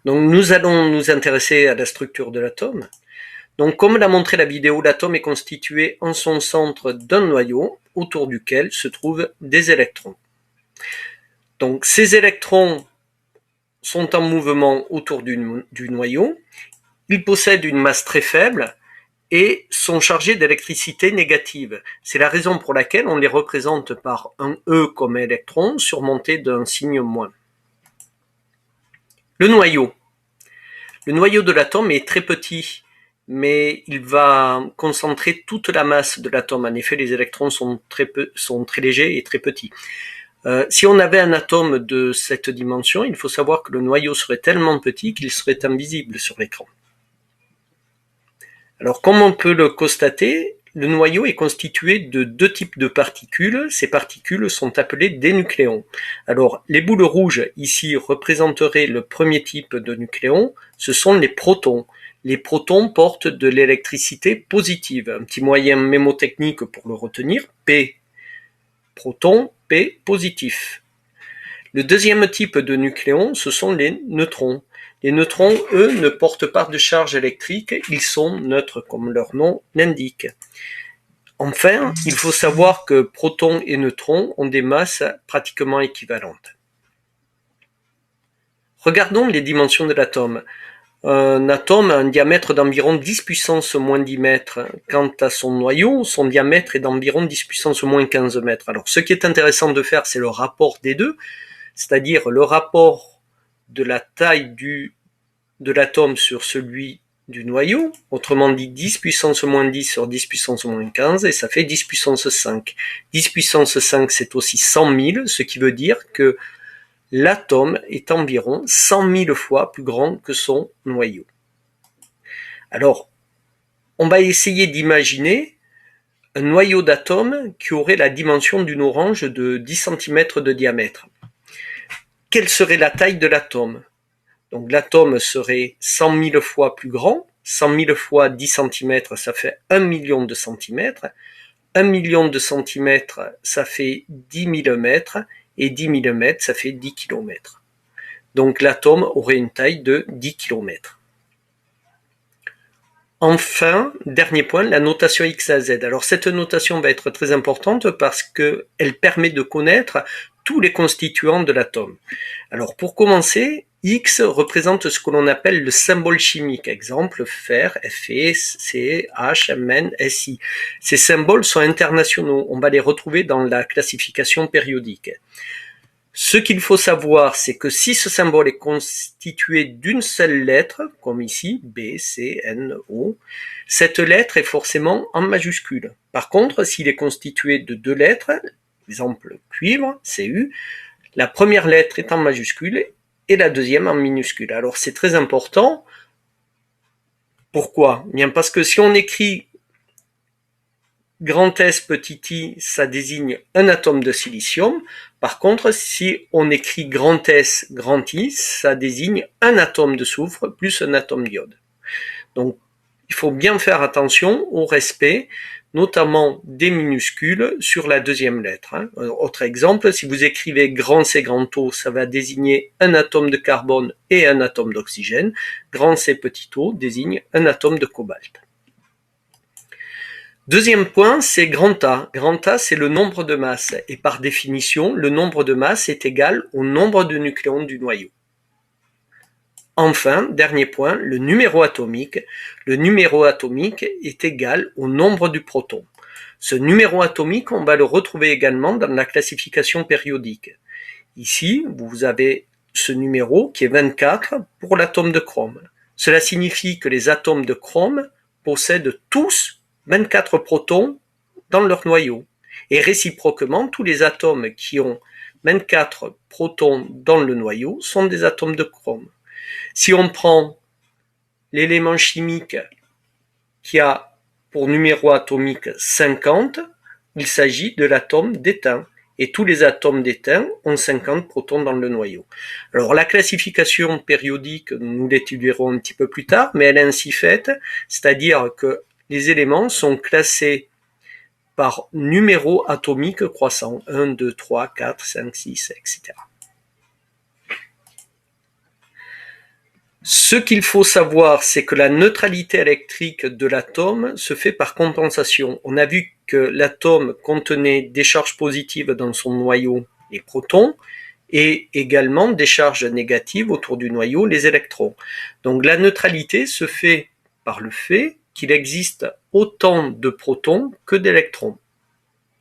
Donc nous allons nous intéresser à la structure de l'atome. Donc comme l'a montré la vidéo, l'atome est constitué en son centre d'un noyau autour duquel se trouvent des électrons. Donc ces électrons sont en mouvement autour du noyau, ils possèdent une masse très faible et sont chargés d'électricité négative. C'est la raison pour laquelle on les représente par un E comme électron surmonté d'un signe moins. Le noyau. Le noyau de l'atome est très petit, mais il va concentrer toute la masse de l'atome. En effet, les électrons sont très légers et très petits. Si on avait un atome de cette dimension, il faut savoir que le noyau serait tellement petit qu'il serait invisible sur l'écran. Alors, comme on peut le constater, le noyau est constitué de deux types de particules. Ces particules sont appelées des nucléons. Alors, les boules rouges ici représenteraient le premier type de nucléon, ce sont les protons. Les protons portent de l'électricité positive. Un petit moyen mémotechnique pour le retenir, P proton, P positif. Le deuxième type de nucléons, ce sont les neutrons. Les neutrons, eux, ne portent pas de charge électrique, ils sont neutres, comme leur nom l'indique. Enfin, il faut savoir que protons et neutrons ont des masses pratiquement équivalentes. Regardons les dimensions de l'atome. Un atome a un diamètre d'environ 10 puissance moins 10 mètres. Quant à son noyau, son diamètre est d'environ 10 puissance moins 15 mètres. Alors, ce qui est intéressant de faire, c'est le rapport des deux, c'est-à-dire le rapport de la taille de l'atome sur celui du noyau, autrement dit 10 puissance moins 10 sur 10 puissance moins 15, et ça fait 10 puissance 5. 10 puissance 5, c'est aussi 100 000, ce qui veut dire que l'atome est environ 100 000 fois plus grand que son noyau. Alors, on va essayer d'imaginer un noyau d'atome qui aurait la dimension d'une orange de 10 cm de diamètre. Quelle serait la taille de l'atome? Donc l'atome serait 100 000 fois plus grand. 100 000 fois 10 cm, ça fait 1 million de centimètres. 1 million de centimètres, ça fait 10 000 mètres. Et 10 000 mètres, ça fait 10 km. Donc l'atome aurait une taille de 10 km. Enfin, dernier point, la notation X à Z. Alors cette notation va être très importante parce qu'elle permet de connaître tous les constituants de l'atome. Alors pour commencer, X représente ce que l'on appelle le symbole chimique. Exemple, Fer, Fe, Ce, H, Mn, Si. Ces symboles sont internationaux. On va les retrouver dans la classification périodique. Ce qu'il faut savoir, c'est que si ce symbole est constitué d'une seule lettre, comme ici, B, C, N, O, cette lettre est forcément en majuscule. Par contre, s'il est constitué de deux lettres, exemple cuivre, Cu, la première lettre est en majuscule et la deuxième en minuscule. Alors c'est très important. Pourquoi? Bien parce que si on écrit grand S petit i, ça désigne un atome de silicium. Par contre, si on écrit grand S grand I, ça désigne un atome de soufre plus un atome d'iode. Donc, il faut bien faire attention au respect, notamment des minuscules sur la deuxième lettre. Autre exemple, si vous écrivez grand C grand O, ça va désigner un atome de carbone et un atome d'oxygène. Grand C petit o désigne un atome de cobalt. Deuxième point, c'est grand A. Grand A, c'est le nombre de masses. Et par définition, le nombre de masses est égal au nombre de nucléons du noyau. Enfin, dernier point, le numéro atomique. Le numéro atomique est égal au nombre du proton. Ce numéro atomique, on va le retrouver également dans la classification périodique. Ici, vous avez ce numéro qui est 24 pour l'atome de chrome. Cela signifie que les atomes de chrome possèdent tous 24 protons dans leur noyau. Et réciproquement, tous les atomes qui ont 24 protons dans le noyau sont des atomes de chrome. Si on prend l'élément chimique qui a pour numéro atomique 50, il s'agit de l'atome d'étain. Et tous les atomes d'étain ont 50 protons dans le noyau. Alors la classification périodique, nous l'étudierons un petit peu plus tard, mais elle est ainsi faite, c'est-à-dire que les éléments sont classés par numéro atomique croissant, 1, 2, 3, 4, 5, 6, etc. Ce qu'il faut savoir, c'est que la neutralité électrique de l'atome se fait par compensation. On a vu que l'atome contenait des charges positives dans son noyau, les protons, et également des charges négatives autour du noyau, les électrons. Donc la neutralité se fait par le fait qu'il existe autant de protons que d'électrons.